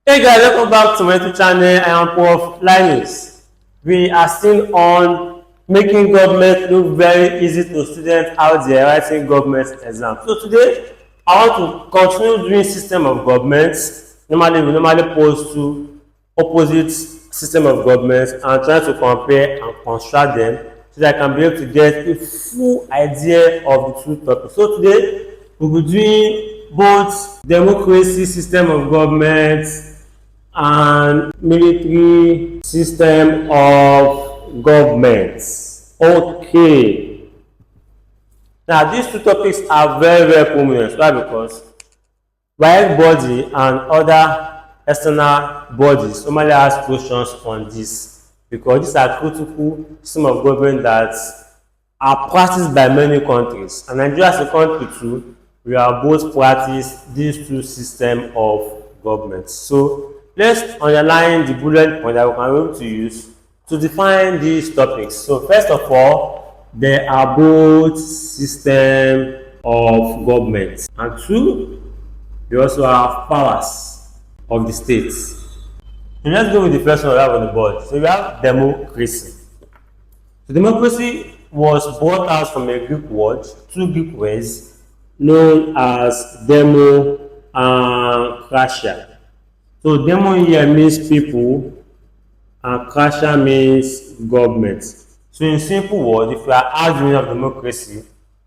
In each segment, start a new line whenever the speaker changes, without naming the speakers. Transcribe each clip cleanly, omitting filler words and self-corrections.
Hey guys, welcome back to my YouTube channel. I am Prof. Linus. We are still on making government look very easy to students out there writing government exams. So today, I want to continue doing system of governments. Normally, we normally post to opposite system of governments and try to compare and construct them so that I can be able to get a full idea of the two topics. So today, we'll be doing both democracy system of government and military system of government. Okay. Now these two topics are very prominent. Why? Because while body and other external bodies normally ask questions on this, because these are critical system of government that are practiced by many countries, and Nigeria as a country too, we are both practice these two systems of government. So let's underline the bullet point that we can be able to use to define these topics. So first of all, there are both system of government, and two, we also have powers of the states. So let's go with the first one we have on the board. So we have democracy. So democracy was brought out from a Greek word, two Greek words known as demo and krasia. So demo here means people and krasia means government. So in simple words, if you are asked the meaning of democracy,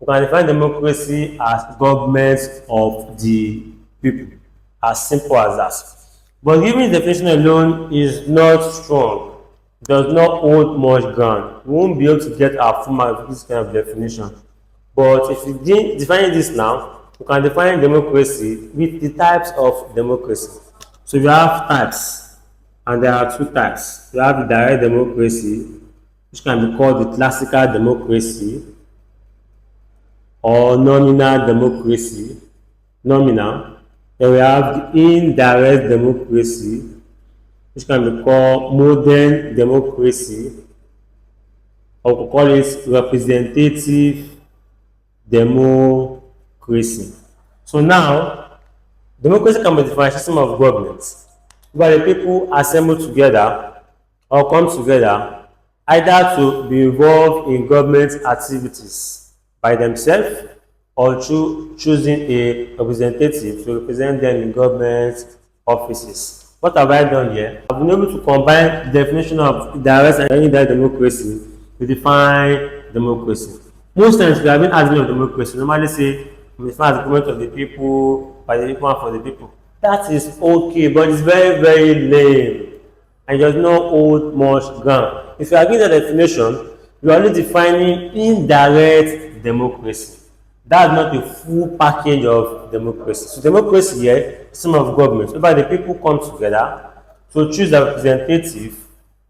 you can define democracy as government of the people. As simple as that. But giving the definition alone is not strong. It does not hold much ground. We won't be able to get our format of this kind of definition. But if you define this now, you can define democracy with the types of democracy. So you have types, and there are two types. You have the direct democracy, which can be called the classical democracy, or nominal democracy. Nominal. Then we have the indirect democracy, which can be called modern democracy, or we call it representative democracy. So now, democracy can be defined as a system of government where the people assemble together or come together either to be involved in government activities by themselves or through choosing a representative to represent them in government offices. What have I done here? I've been able to combine the definition of direct and indirect democracy to define democracy. Most times we have been asking of democracy, normally say we define as the government of the people, by the people and for the people. That is okay, but it's very lame and does not hold much ground. If you are giving that definition, you are only defining indirect democracy. That's not a full package of democracy. So democracy here is system of government whereby the people come together to choose a representative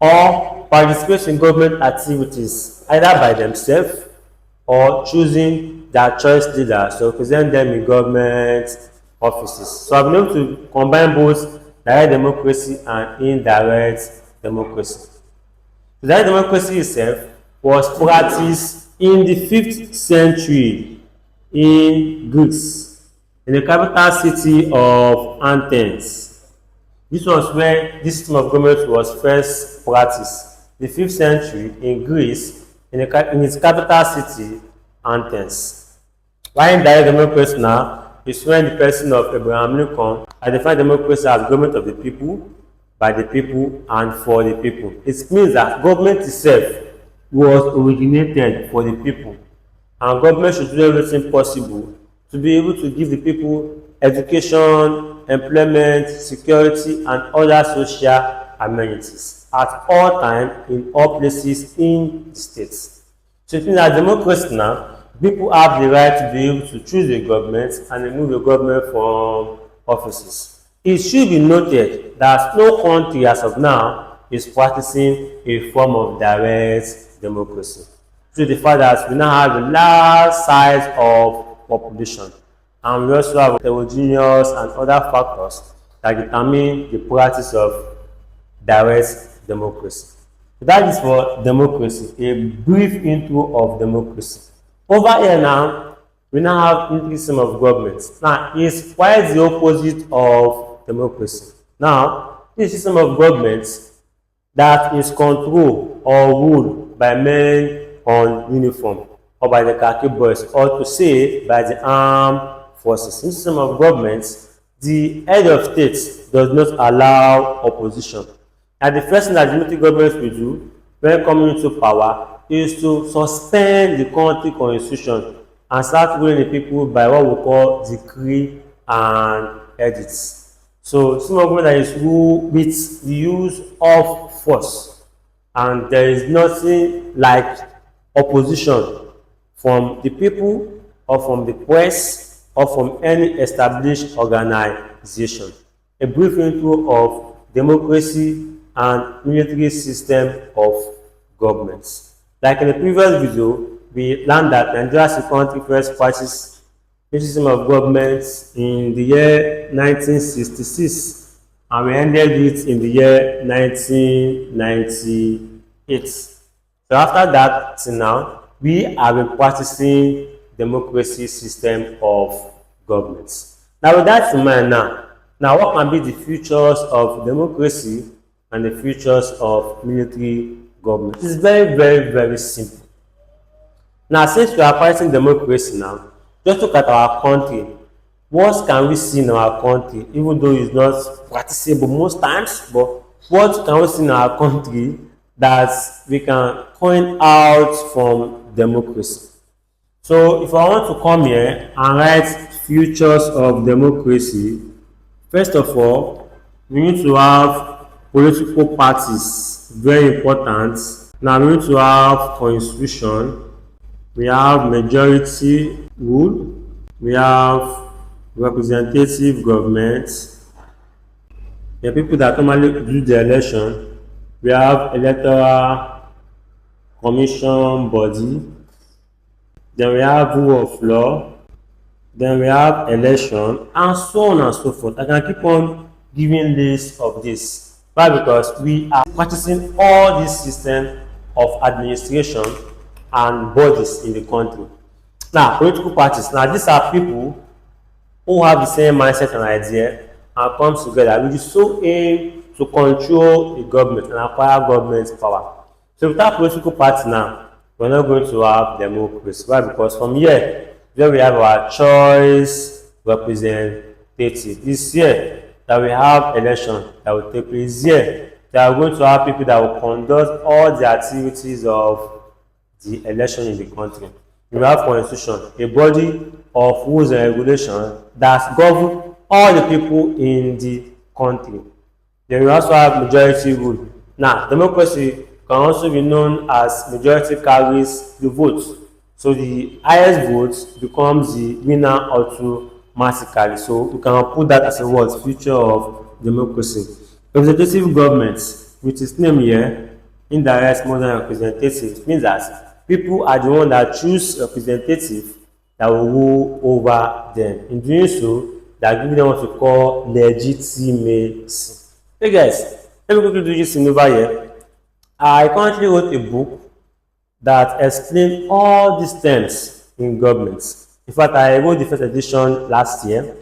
or participate in government activities either by themselves or choosing their choice leaders to represent them in government offices. So I've been able to combine both direct democracy and indirect democracy. So direct democracy itself was practiced in the 5th century in Greece, in the capital city of Athens. This was where this system of government was first practiced, the 5th century in Greece, in its capital city, Athens. Why indirect democracy now is when the person of Abraham Lincoln identified democracy as government of the people, by the people, and for the people. It means that government itself was originated for the people, and government should do everything possible to be able to give the people education, employment, security, and other social amenities at all times in all places in the states. So it means that democracy now, people have the right to be able to choose a government and remove a government from offices. It should be noted that no country as of now is practicing a form of direct democracy. To the fact that we now have a large size of population, and we also have heterogeneous and other factors that determine the practice of direct democracy. So that is for democracy, a brief intro of democracy. Over here now, we now have integral system of government. Now, it's quite the opposite of democracy. Now, this system of government that is controlled or ruled by men on uniform or by the khaki boys, or to say by the armed forces. In system of government, the head of state does not allow opposition. And the first thing that the military government will do when coming into power is to suspend the country constitution and start ruling the people by what we call decree and edicts. So system of government that is ruled with the use of force, and there is nothing like opposition from the people or from the press or from any established organization. A brief intro of democracy and military system of governments. Like in the previous video, we learned that Nigeria as a country first practiced the system of government in the year 1966, and we ended it in the year 1998. So after that till now, we have been practicing democracy system of governments. Now with that in mind now what can be the futures of democracy and the futures of military government? It's very, very, very simple. Now, since we are practicing democracy now, just look at our country. What can we see in our country, even though it's not practicable most times, but what can we see in our country that we can point out from democracy? So if I want to come here and write futures of democracy, first of all, we need to have political parties, very important. Now we need to have constitution, we have majority rule, we have representative government, the people that normally do the election, we have electoral commission body, then we have rule of law, then we have election, and so on and so forth. I can keep on giving lists of this. Why? Because we are practicing all this system of administration and bodies in the country. Now, political parties. Now, these are people who have the same mindset and idea and come together, which is so aim to control the government and acquire government power. So without political party now, we're not going to have democracy. Why? Because from here, where we have our choice representative. This year that we have election that will take place here, that are going to have people that will conduct all the activities of the election in the country. We have constitution, a body of rules and regulations that govern all the people in the country. Then we also have majority rule. Now, democracy can also be known as majority carries the vote. So the highest vote becomes the winner automatically. So we can put that as a word, future of democracy. Representative government, which is named here, indirect modern representative, means that people are the ones that choose representative that will rule over them. In doing so, they are giving them what we call legitimacy. Hey guys, let me quickly do this in over here. I currently wrote a book that explains all these terms in governments. In fact, I wrote the first edition last year,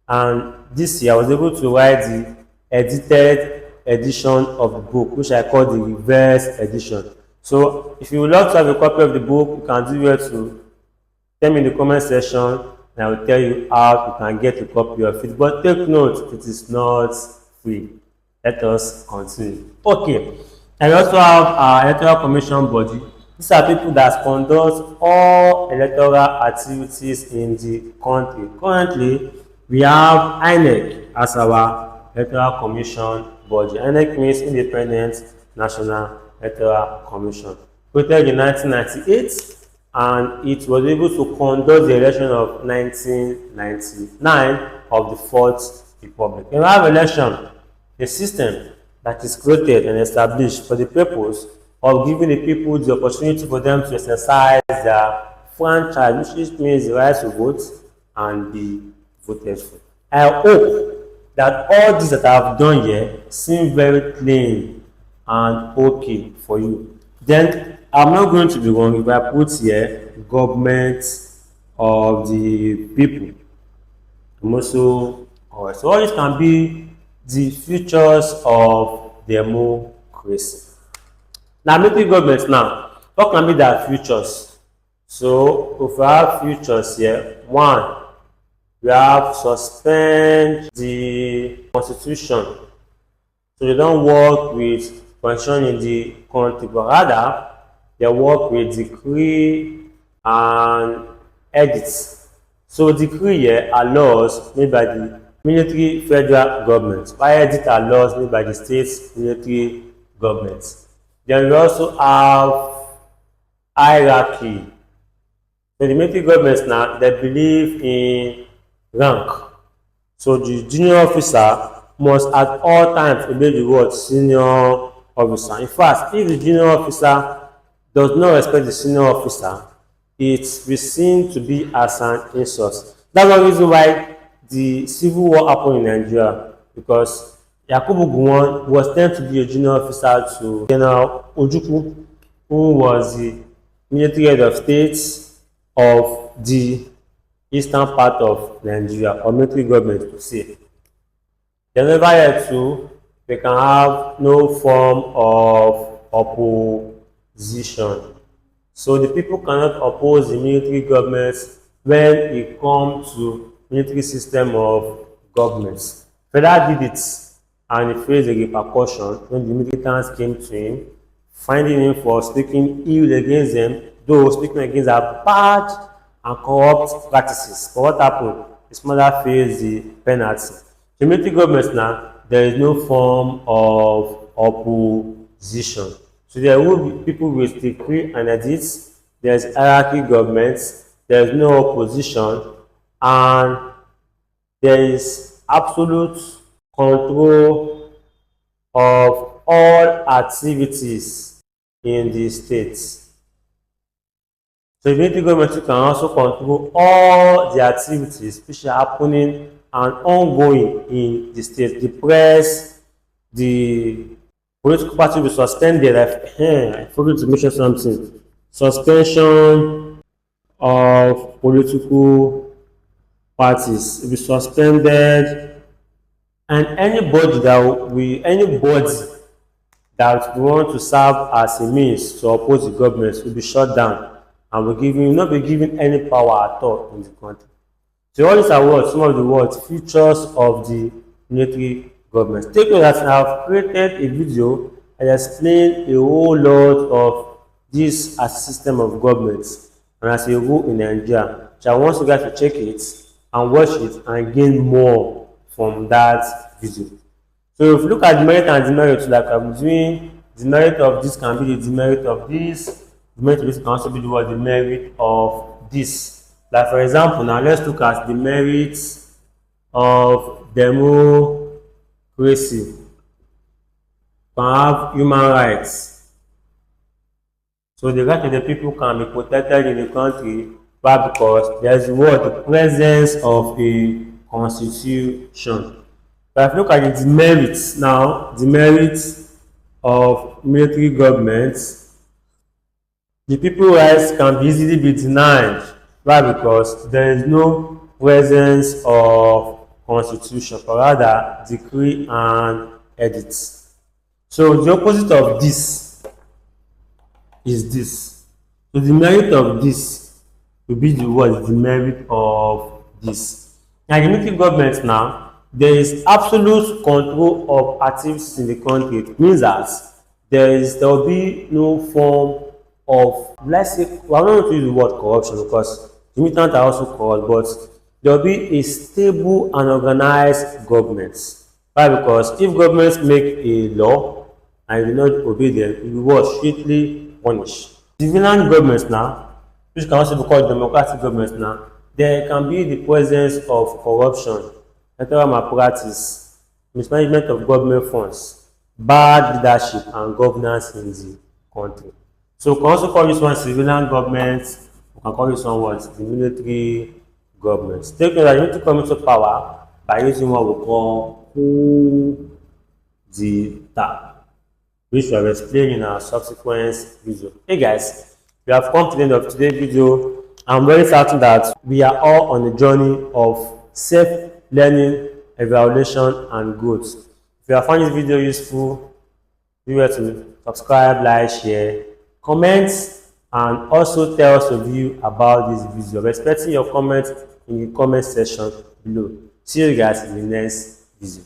and this year I was able to write the edited edition of the book, which I call the reverse edition. So if you would love to have a copy of the book, you can do it to tell me in the comment section, and I will tell you how you can get a copy of it. But take note, it is not free. Let us continue. Okay, and we also have our electoral commission body. These are people that conduct all electoral activities in the country. Currently, we have INEC as our electoral commission body. INEC means Independent National Electoral Commission. Created in 1998, and it was able to conduct the election of 1999 of the Fourth Republic. We have election, a system that is created and established for the purpose of giving the people the opportunity for them to exercise their franchise, which means the right to vote and be voted for. I hope that all this that I have done here seem very clean and okay for you. Then I'm not going to be wrong if I put here government of the people. I'm also alright. So all this can be the features of democracy. Now, military governments now, what can be their features? So, if we have features here, one, we have suspend the constitution. So they don't work with constitution in the country, but rather they work with decree and edits. So decree here are laws made by the military federal government, while edit are laws made by the state military governments. Then we also have hierarchy. So the military governments now, they believe in rank. So the junior officer must at all times obey the word senior officer. In fact, if the junior officer does not respect the senior officer, it will be seen to be as an insult. That's one reason why the civil war happened in Nigeria, because Yakubu Gowon was tend to be a junior officer to General Ojukwu, who was the military head of state of the eastern part of Nigeria, or military government to say. Then over here too, we can have no form of opposition. So the people cannot oppose the military governments when it comes to military system of governments. Federal did it, and he faced a repercussion when the militants came to him, finding him for speaking ill against them, though speaking against their bad and corrupt practices. But what happened? His mother faced the penalty. The military governments now, there is no form of opposition. So there will be people with decree and edits, there is hierarchy governments, there is no opposition, and there is absolute control of all activities in the states. So the military government can also control all the activities which are happening and ongoing in the state. The press, the political party will suspend their life. I forgot to mention something. Suspension of political parties will be suspended, and anybody that want to serve as a means to oppose the government will be shut down and will not be given any power at all in the country. So all these are what some of the words features of the military government. Take note that I have created a video and explain a whole lot of this as a system of government and as a rule in Nigeria. So I want you guys to check it and watch it and gain more from that video. So if you look at the merit and demerit, like I'm doing, the merit of this can be the demerit of this, the merit of this can also be the word the merit of this. Like for example, now let's look at the merits of democracy. We can have human rights. So the right of the people can be protected in the country, but because there is the presence of a constitution. But if you look at the demerits now, the merits of military governments, the people's rights can easily be denied. Why? Because there is no presence of constitution, but rather decree and edits. So the opposite of this is this. So the merit of this will be the merit of this. Now the military government now, there is absolute control of activities in the country. It means that there will be no form of, let's say, I'm not going to use the word corruption because the militants are also corrupt, but there will be a stable and organized government. Why? Because if governments make a law and you do not obey them, you will strictly punished. Civilian governments now, which can also be called democratic governments now, there can be the presence of corruption, electoral malpractice, mismanagement of government funds, bad leadership and governance in the country. So we can also call this one civilian government, we can call this one what? The military government. Take note that you need to come into power by using what we call coup d'etat, which we have explained in our subsequent video. Hey guys, we have come to the end of today's video. I'm very certain that we are all on a journey of self-learning, evaluation, and growth. you have found this video useful, be sure to subscribe, like, share, comment, and also tell us your view about this video. I'm expecting your comments in the comment section below. See you guys in the next video.